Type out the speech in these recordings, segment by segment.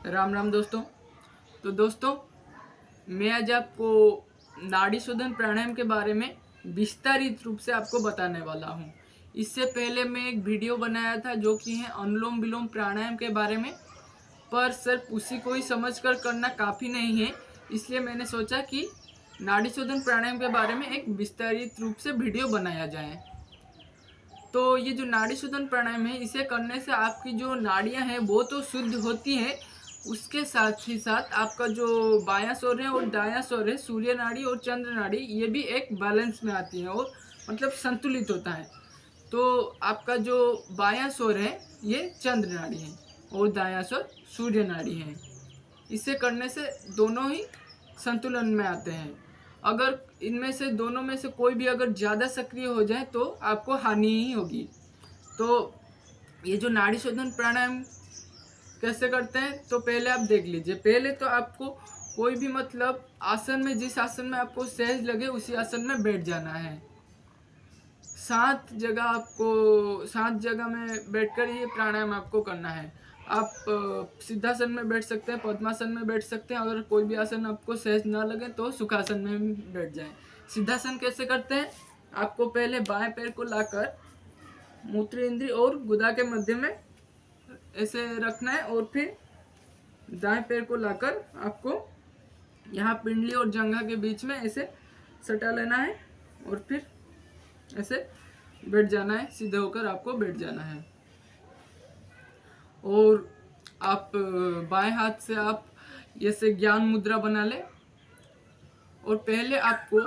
राम राम दोस्तों। तो दोस्तों, मैं आज आपको नाड़ी शोधन प्राणायाम के बारे में विस्तारित रूप से आपको बताने वाला हूँ। इससे पहले मैं एक वीडियो बनाया था जो कि है अनुलोम विलोम प्राणायाम के बारे में, पर सिर्फ उसी को ही समझकर करना काफ़ी नहीं है। इसलिए मैंने सोचा कि नाड़ी शोधन प्राणायाम के बारे में एक विस्तारित रूप से वीडियो बनाया जाए। तो ये जो नाड़ी शोधन प्राणायाम है, इसे करने से आपकी जो नाड़ियां हैं वो तो शुद्ध होती हैं, उसके साथ ही साथ आपका जो बायां स्वर है और दायां स्वर है, सूर्य नाड़ी और चंद्र नाड़ी, ये भी एक बैलेंस में आती है और मतलब संतुलित होता है। तो आपका जो बायां स्वर है ये चंद्र नाड़ी है और दायां स्वर सूर्य नाड़ी है। इसे करने से दोनों ही संतुलन में आते हैं। अगर इनमें से दोनों में से कोई भी अगर ज़्यादा सक्रिय हो जाए तो आपको हानि ही होगी। तो ये जो नाड़ी शोधन प्राणायाम कैसे करते हैं, तो पहले आप देख लीजिए। पहले तो आपको कोई भी मतलब आसन में, जिस आसन में आपको सहज लगे उसी आसन में बैठ जाना है। 7 जगह में बैठकर ये प्राणायाम आपको करना है। आप सिद्धासन में बैठ सकते हैं, पद्मासन में बैठ सकते हैं। अगर कोई भी आसन आपको सहज ना लगे तो सुखासन में बैठ जाएं। सिद्धासन कैसे करते हैं, आपको पहले बाएं पैर को लाकर मूत्र इंद्री और गुदा के मध्य में ऐसे रखना है और फिर दाएं पैर को लाकर आपको यहाँ पिंडली और जंघा के बीच में ऐसे सटा लेना है और फिर ऐसे बैठ जाना है। सीधे होकर आपको बैठ जाना है। और आप बाएं हाथ से आप ऐसे ज्ञान मुद्रा बना ले और पहले आपको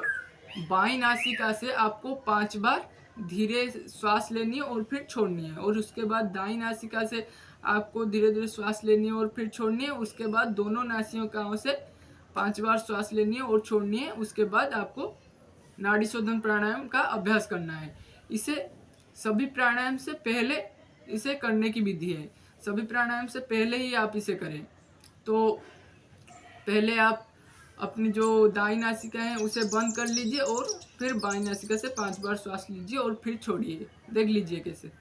बाईं नासिका से आपको 5 बार धीरे श्वास लेनी है और फिर छोड़नी है। और उसके बाद दाईं नासिका से आपको धीरे धीरे श्वास लेनी है और फिर छोड़नी है। उसके बाद दोनों नासिकाओं से 5 बार श्वास लेनी है और छोड़नी है। उसके बाद आपको नाड़ी शोधन प्राणायाम का अभ्यास करना है। इसे सभी प्राणायाम से पहले इसे करने की विधि है। सभी प्राणायाम से पहले ही आप इसे करें। तो पहले आप अपनी जो दाई नासिका है उसे बंद कर लीजिए और फिर बाई नासिका से 5 बार श्वास लीजिए और फिर छोड़िए। देख लीजिए कैसे।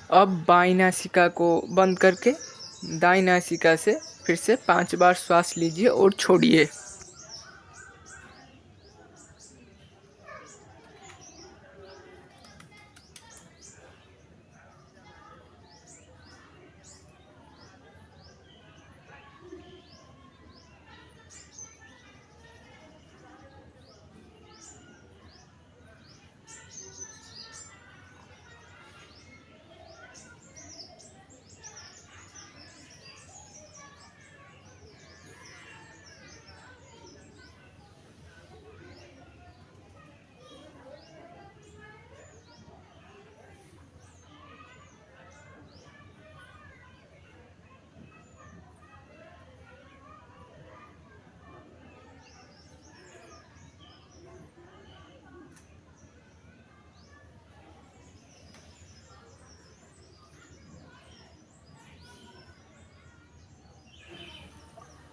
अब बाईं नासिका को बंद करके दाईं नासिका से फिर से 5 बार श्वास लीजिए और छोड़िए।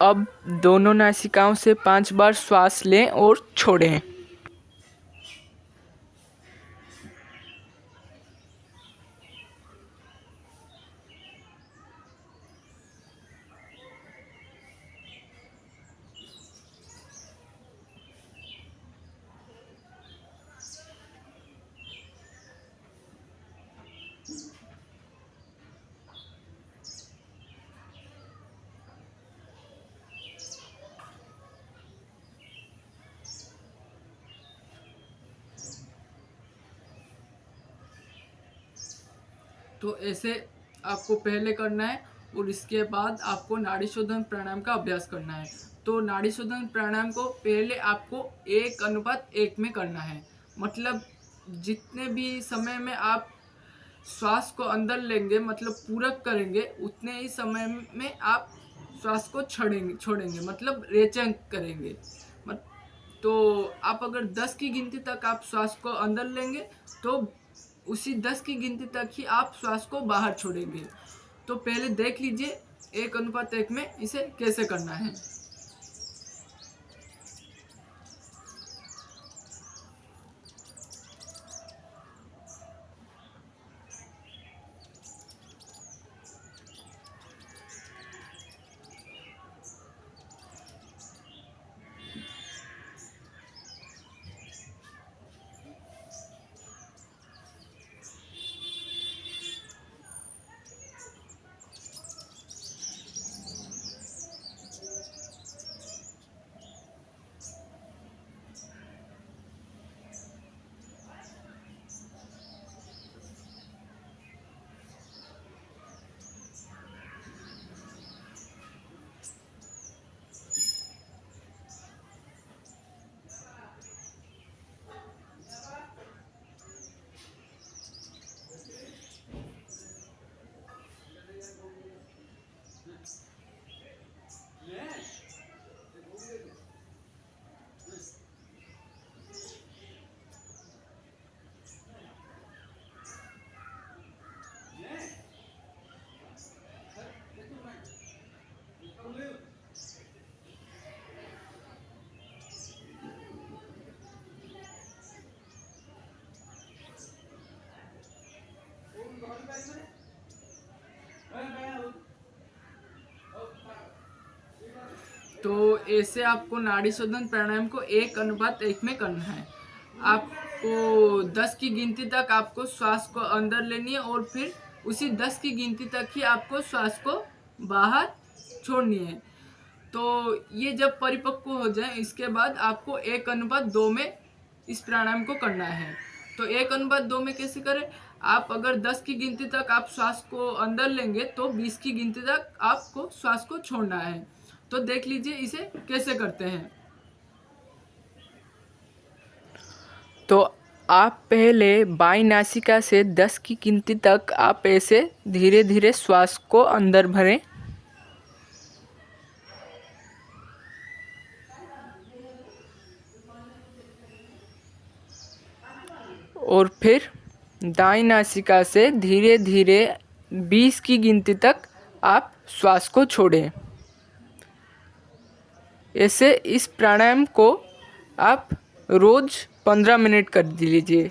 अब दोनों नासिकाओं से 5 बार श्वास लें और छोड़ें। तो ऐसे आपको पहले करना है और इसके बाद आपको नाड़ी शोधन प्राणायाम का अभ्यास करना है। तो नाड़ी शोधन प्राणायाम को पहले आपको 1:1 में करना है। मतलब जितने भी समय में आप श्वास को अंदर लेंगे, मतलब पूरक करेंगे, उतने ही समय में आप श्वास को छोड़ेंगे मतलब रेचन करेंगे। तो आप अगर 10 की गिनती तक आप श्वास को अंदर लेंगे तो उसी 10 की गिनती तक ही आप श्वास को बाहर छोड़ेंगे। तो पहले देख लीजिए 1:1 में इसे कैसे करना है। तो ऐसे आपको नाड़ी शोधन प्राणायाम को 1:1 में करना है। आपको 10 की गिनती तक आपको श्वास को अंदर लेनी है और फिर उसी 10 की गिनती तक ही आपको श्वास को बाहर छोड़नी है। तो ये जब परिपक्व हो जाए इसके बाद आपको 1:2 में इस प्राणायाम को करना है। तो 1:2 में कैसे करें? आप अगर 10 की गिनती तक आप श्वास को अंदर लेंगे तो 20 की गिनती तक आपको श्वास को छोड़ना है। तो देख लीजिए इसे कैसे करते हैं। तो आप पहले बाईं नासिका से 10 की गिनती तक आप ऐसे धीरे धीरे श्वास को अंदर भरें और फिर दाईं नासिका से धीरे धीरे 20 की गिनती तक आप श्वास को छोड़ें। ऐसे इस प्राणायाम को आप रोज 15 मिनट कर लीजिए।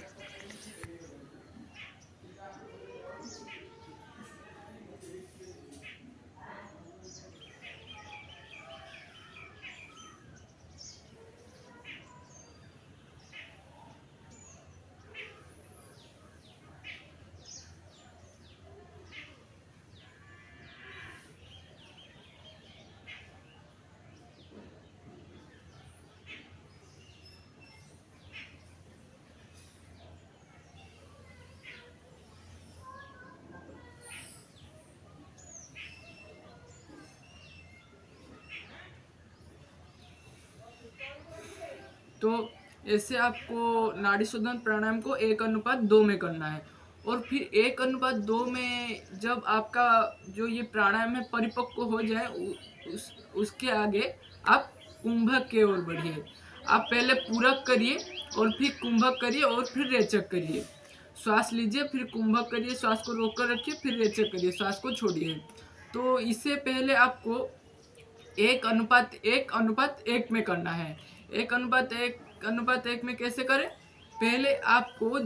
तो ऐसे आपको नाड़ी शोधन प्राणायाम को 1:2 में करना है। और फिर 1:2 में जब आपका जो ये प्राणायाम है परिपक्व हो जाए उसके आगे आप कुंभक की ओर बढ़िए। आप पहले पूरक करिए और फिर कुंभक करिए और फिर रेचक करिए। श्वास लीजिए, फिर कुंभक करिए, श्वास को रोक कर रखिए, फिर रेचक करिए, श्वास को छोड़िए। तो इससे पहले आपको 1:1 में करना है। 1:1 में कैसे करें? पहले आपको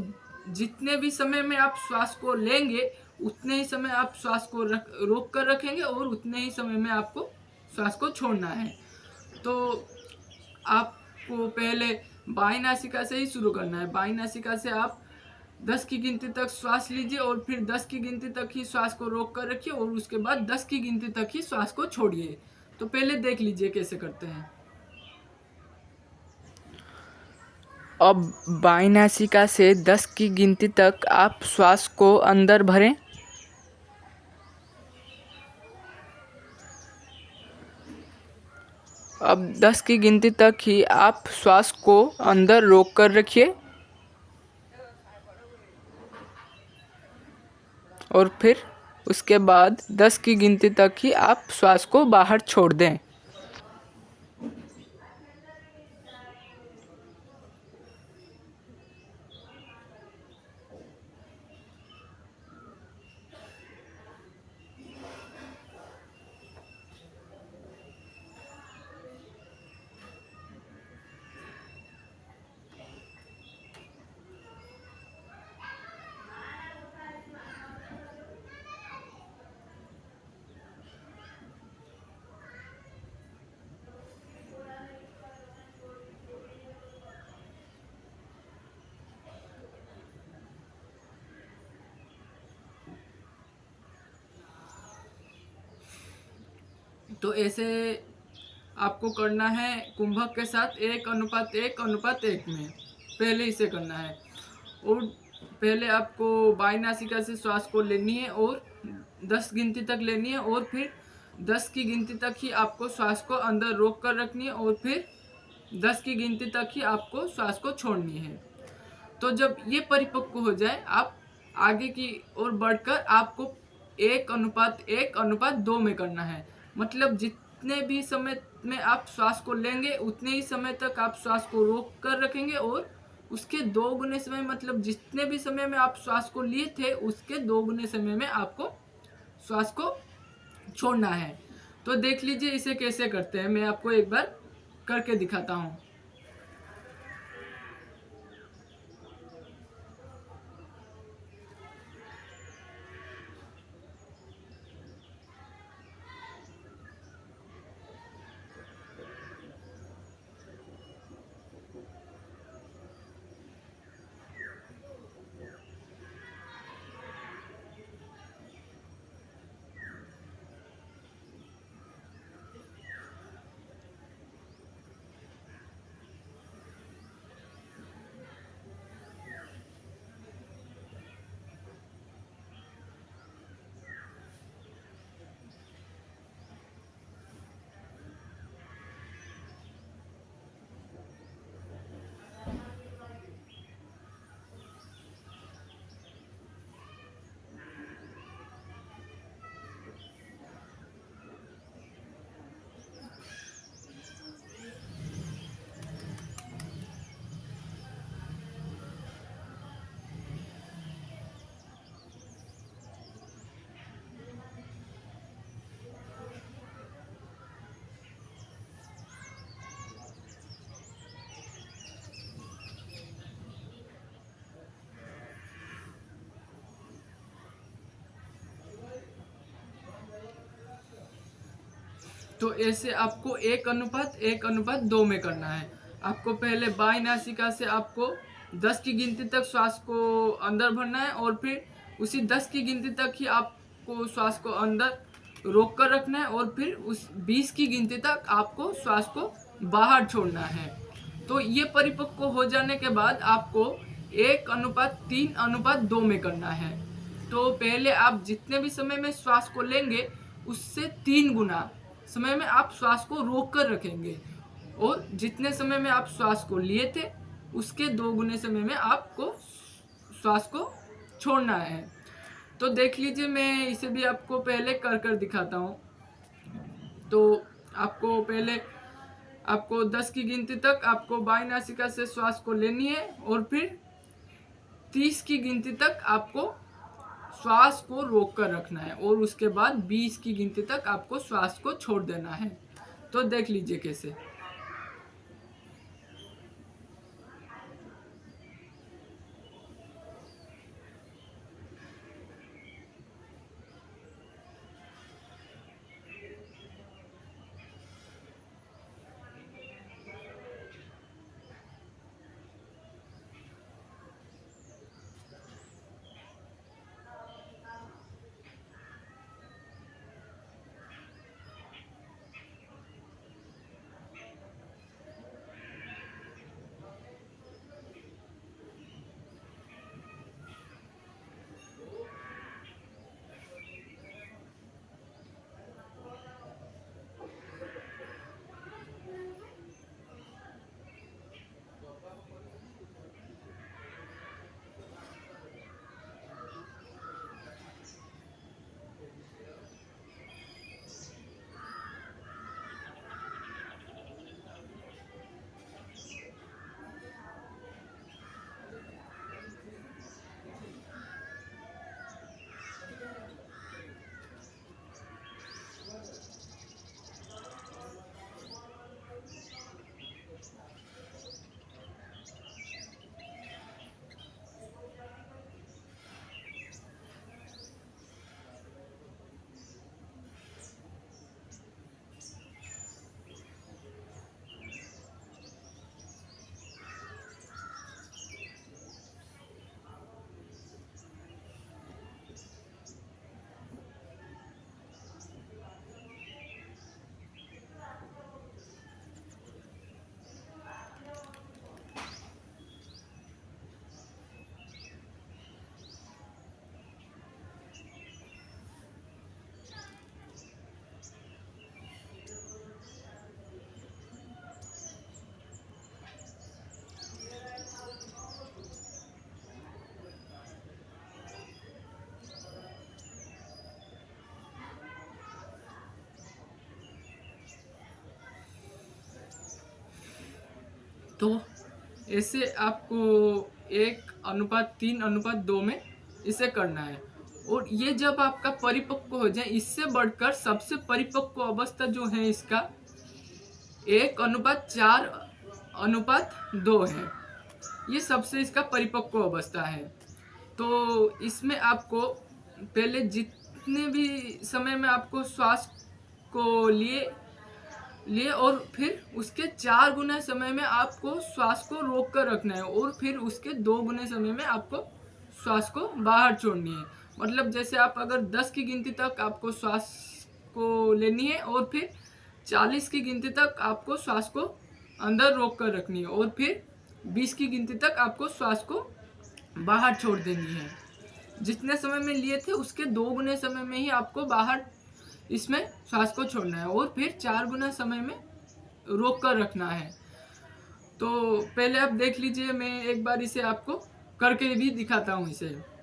जितने भी समय में आप श्वास को लेंगे उतने ही समय आप श्वास को रोक कर रखेंगे और उतने ही समय में आपको श्वास को छोड़ना है। तो आपको पहले बाईं नासिका से ही शुरू करना है। बाईं नासिका से आप 10 की गिनती तक श्वास लीजिए और फिर 10 की गिनती तक ही श्वास को रोक कर रखिए और उसके बाद 10 की गिनती तक ही श्वास को छोड़िए। तो पहले देख लीजिए कैसे करते हैं। अब बाईं नासिका से 10 की गिनती तक आप श्वास को अंदर भरें अब 10 की गिनती तक ही आप श्वास को अंदर रोक कर रखिए और फिर उसके बाद 10 की गिनती तक ही आप श्वास को बाहर छोड़ दें। तो ऐसे आपको करना है कुंभक के साथ 1:1:1 में, पहले इसे करना है। और पहले आपको बाई नासिका से श्वास को लेनी है और 10 गिनती तक लेनी है और फिर 10 की गिनती तक ही आपको श्वास को अंदर रोक कर रखनी है और फिर 10 की गिनती तक ही आपको श्वास को छोड़नी है। तो जब ये परिपक्व हो जाए आप आगे की ओर बढ़कर आपको 1:1:2 में करना है। मतलब जितने भी समय में आप श्वास को लेंगे उतने ही समय तक आप श्वास को रोक कर रखेंगे और उसके 2 गुने समय, मतलब जितने भी समय में आप श्वास को लिए थे उसके 2 गुने समय में आपको श्वास को छोड़ना है। तो देख लीजिए इसे कैसे करते हैं, मैं आपको एक बार करके दिखाता हूँ। तो ऐसे आपको 1:1:2 में करना है। आपको पहले बाई नासिका से आपको 10 की गिनती तक श्वास को अंदर भरना है और फिर उसी 10 की गिनती तक ही आपको श्वास को अंदर रोक कर रखना है और फिर उस 20 की गिनती तक आपको श्वास को बाहर छोड़ना है। तो ये परिपक्व हो जाने के बाद आपको 1:3:2 में करना है। तो पहले आप जितने भी समय में श्वास को लेंगे उससे 3 गुना समय में आप श्वास को रोक कर रखेंगे और जितने समय में आप श्वास को लिए थे उसके 2 गुने समय में आपको श्वास को छोड़ना है। तो देख लीजिए मैं इसे भी आपको पहले कर कर दिखाता हूँ। तो आपको पहले आपको 10 की गिनती तक आपको बाई नासिका से श्वास को लेनी है और फिर 30 की गिनती तक आपको श्वास को रोक कर रखना है और उसके बाद 20 की गिनती तक आपको श्वास को छोड़ देना है। तो देख लीजिए कैसे। तो ऐसे आपको 1:3:2 में इसे करना है। और ये जब आपका परिपक्व हो जाए, इससे बढ़कर सबसे परिपक्व अवस्था जो है इसका 1:4:2 है। ये सबसे इसका परिपक्व अवस्था है। तो इसमें आपको पहले जितने भी समय में आपको श्वास को लिए और फिर उसके 4 गुना समय में आपको श्वास को रोक कर रखना है, और फिर उसके 2 गुने समय में आपको श्वास को बाहर छोड़नी है। मतलब जैसे आप अगर 10 की गिनती तक आपको श्वास को लेनी है, और फिर 40 की गिनती तक आपको श्वास को अंदर रोक कर रखनी है, और फिर 20 की गिनती तक आपको श्वास को बाहर छोड़ देनी है। जितने समय में लिए थे उसके 2 गुने समय में ही आपको बाहर इसमें श्वास को छोड़ना है, और फिर 4 गुना समय में रोक कर रखना है। तो पहले आप देख लीजिए, मैं एक बार इसे आपको करके भी दिखाता हूँ इसे।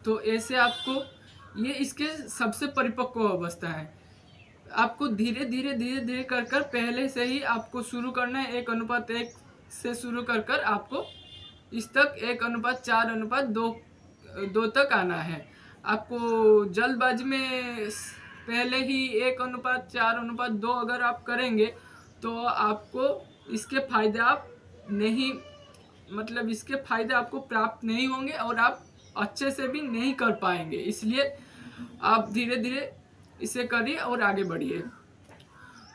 तो ऐसे आपको, ये इसके सबसे परिपक्व अवस्था है। आपको धीरे धीरे कर कर पहले से ही आपको शुरू करना है। 1:1 से शुरू कर कर आपको इस तक 1:4:2 तक आना है। आपको जल्दबाजी में पहले ही 1:4:2 अगर आप करेंगे तो आपको इसके फायदे आप नहीं, मतलब इसके फायदे आपको प्राप्त नहीं होंगे, और आप अच्छे से भी नहीं कर पाएंगे। इसलिए आप धीरे धीरे इसे करिए और आगे बढ़िए।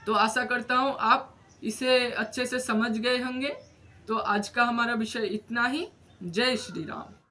तो आशा करता हूँ आप इसे अच्छे से समझ गए होंगे। तो आज का हमारा विषय इतना ही। जय श्री राम।